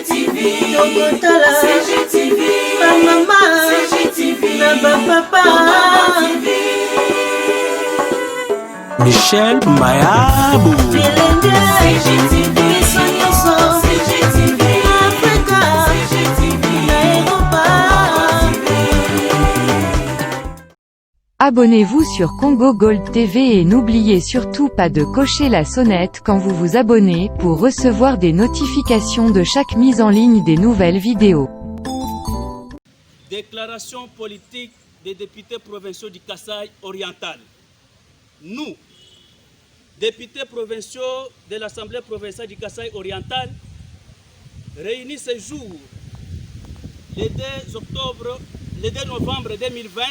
CGTV, Tokotala, CGTV, Mama, CGTV, Papa, Michel Mayabou, CGTV, CGTV, Africa, CGTV, Europa. Abonnez-vous sur Congo Gold TV et n'oubliez surtout pas de cocher la sonnette quand vous vous abonnez pour recevoir des notifications de chaque mise en ligne des nouvelles vidéos. Déclaration politique des députés provinciaux du Kasaï oriental. Nous, députés provinciaux de l'Assemblée provinciale du Kasaï oriental, réunis ce jour, le 2 novembre 2020,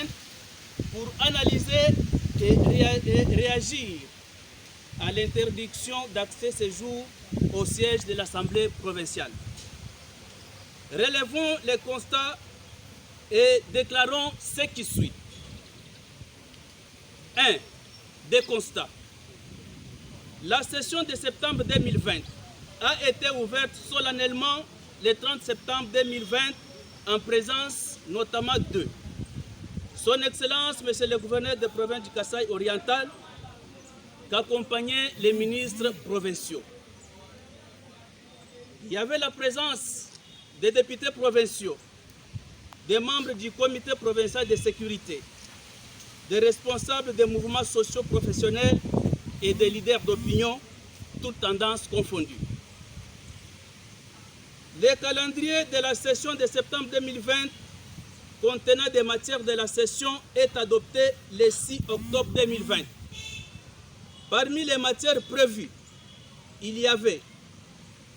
pour analyser et réagir à l'interdiction d'accès séjour au siège de l'Assemblée provinciale. Relevons les constats et déclarons ce qui suit. 1. Des constats. La session de septembre 2020 a été ouverte solennellement le 30 septembre 2020 en présence notamment de Son Excellence, Monsieur le gouverneur de province du Kasaï oriental, qu'accompagnaient les ministres provinciaux. Il y avait la présence des députés provinciaux, des membres du comité provincial de sécurité, des responsables des mouvements sociaux professionnels et des leaders d'opinion, toutes tendances confondues. Le calendrier de la session de septembre 2020 contenant des matières de la session est adopté le 6 octobre 2020. Parmi les matières prévues, il y avait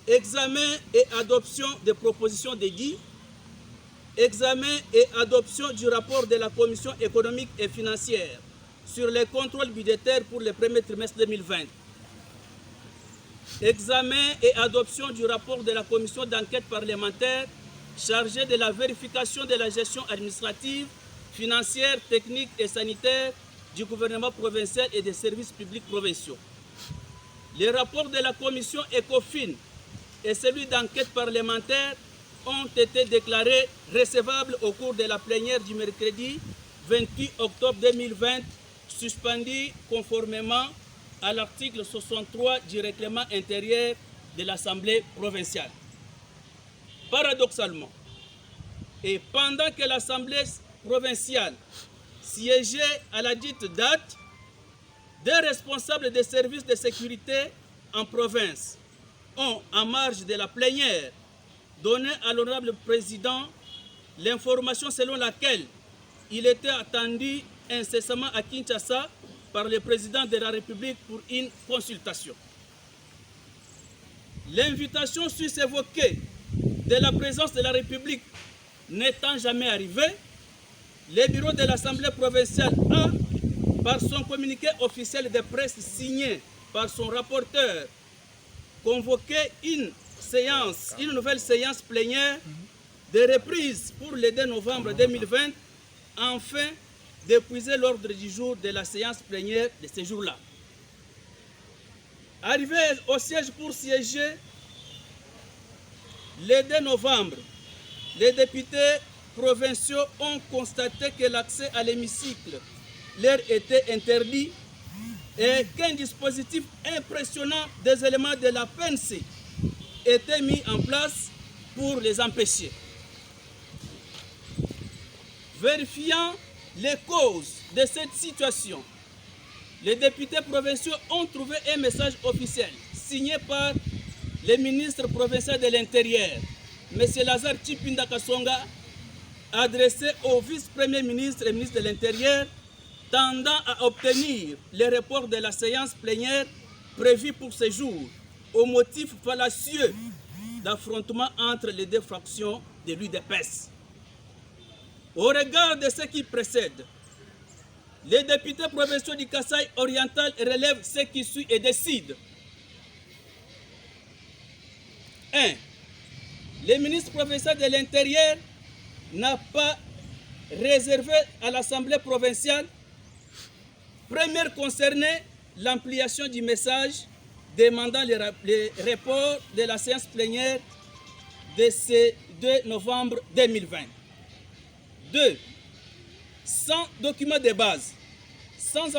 examen et adoption des propositions de Guy, examen et adoption du rapport de la Commission économique et financière sur les contrôles budgétaires pour le premier trimestre 2020, examen et adoption du rapport de la Commission d'enquête parlementaire chargée de la vérification de la gestion administrative, financière, technique et sanitaire du gouvernement provincial et des services publics provinciaux. Les rapports de la commission ECOFIN et celui d'enquête parlementaire ont été déclarés recevables au cours de la plénière du mercredi 28 octobre 2020, suspendue conformément à l'article 63 du règlement intérieur de l'Assemblée provinciale. Paradoxalement, et pendant que l'Assemblée provinciale siégeait à la dite date, des responsables des services de sécurité en province ont, en marge de la plénière, donné à l'honorable président l'information selon laquelle il était attendu incessamment à Kinshasa par le président de la République pour une consultation. L'invitation suisse évoquée de la présence de la République n'étant jamais arrivé, le bureau de l'Assemblée provinciale a, par son communiqué officiel de presse signé par son rapporteur, convoqué une nouvelle séance plénière de reprise pour le 2 novembre 2020, afin d'épuiser l'ordre du jour de la séance plénière de ce jour-là. Arrivé au siège pour siéger, le 2 novembre, les députés provinciaux ont constaté que l'accès à l'hémicycle leur était interdit et qu'un dispositif impressionnant des éléments de la PNC était mis en place pour les empêcher. Vérifiant les causes de cette situation, les députés provinciaux ont trouvé un message officiel signé par le ministre provincial de l'Intérieur, M. Lazare Tshipinda Kasonga, adressé au vice-premier ministre et ministre de l'Intérieur, tendant à obtenir le report de la séance plénière prévue pour ce jour, au motif fallacieux d'affrontement entre les deux fractions de l'UDPS. Au regard de ce qui précède, les députés provinciaux du Kasaï oriental relèvent ce qui suit et décident. 1. Le ministre provincial de l'Intérieur n'a pas réservé à l'Assemblée provinciale, première concernée, l'ampliation du message demandant le report de la séance plénière de ce 2 novembre 2020. 2. Sans document de base, sans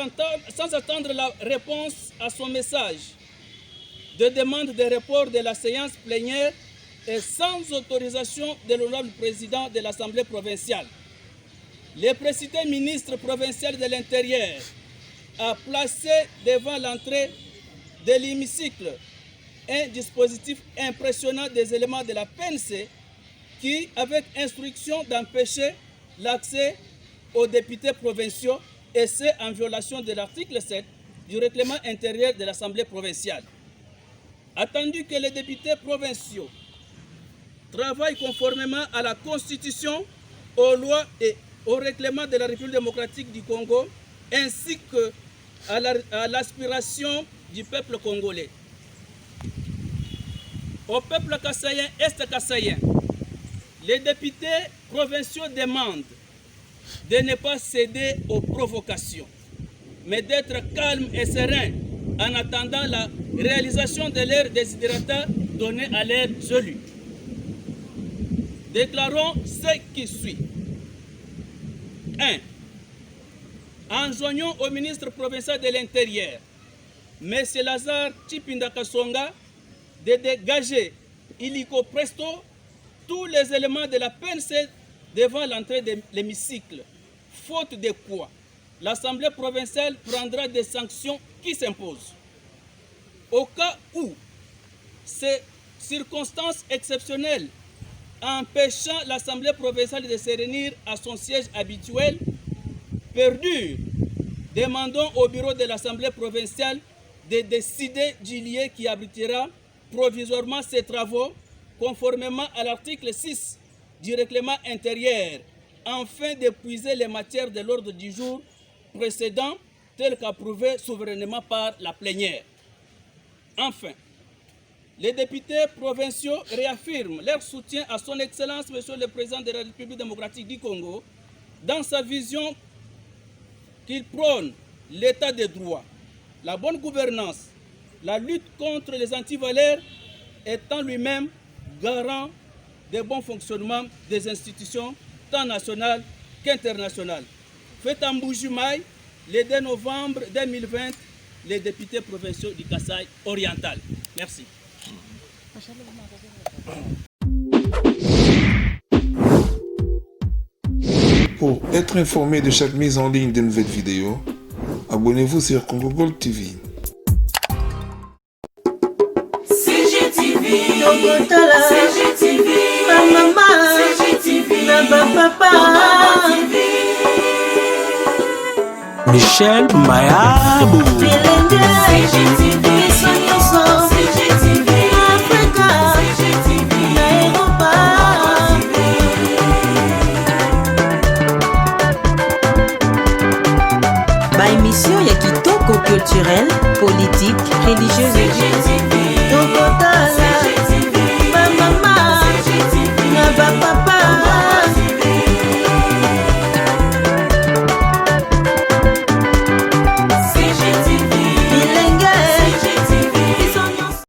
attendre la réponse à son message de demande de report de la séance plénière et sans autorisation de l'honorable président de l'Assemblée provinciale, le précité ministre provincial de l'Intérieur a placé devant l'entrée de l'hémicycle un dispositif impressionnant des éléments de la PNC qui, avec instruction d'empêcher l'accès aux députés provinciaux, et c'est en violation de l'article 7 du règlement intérieur de l'Assemblée provinciale. Attendu que les députés provinciaux travaillent conformément à la Constitution, aux lois et au règlement de la République démocratique du Congo, ainsi qu'à l'aspiration du peuple congolais. Au peuple kassaïen, est-kassaïen, les députés provinciaux demandent de ne pas céder aux provocations, mais d'être calmes et sereins en attendant la réalisation de leurs desiderata donnés à leurs élus. Déclarons ce qui suit. 1. Enjoignons au ministre provincial de l'Intérieur, M. Lazare Tshipinda Kasonga, de dégager illico presto tous les éléments de la PNC devant l'entrée de l'hémicycle, faute de quoi l'Assemblée provinciale prendra des sanctions qui s'imposent. Au cas où ces circonstances exceptionnelles empêchant l'Assemblée provinciale de se réunir à son siège habituel perdurent, demandons au bureau de l'Assemblée provinciale de décider du lieu qui abritera provisoirement ces travaux conformément à l'article 6 du règlement intérieur, afin d'épuiser les matières de l'ordre du jour précédent telles qu'approuvées souverainement par la plénière. Enfin, les députés provinciaux réaffirment leur soutien à son Excellence, Monsieur le Président de la République démocratique du Congo, dans sa vision qu'il prône l'état de droit, la bonne gouvernance, la lutte contre les antivaleurs, étant lui-même garant du bon fonctionnement des institutions tant nationales qu'internationales. Fait en Mbuji-Mayi, le 2 novembre 2020, les députés provinciaux du Kasaï oriental. Merci. Pour être informé de chaque mise en ligne de nouvelles vidéos, abonnez-vous sur Congo Gold TV. Tokotala Mama na papa Michel Mayabou Émission ya kitoko culturelle, politique, religieuse.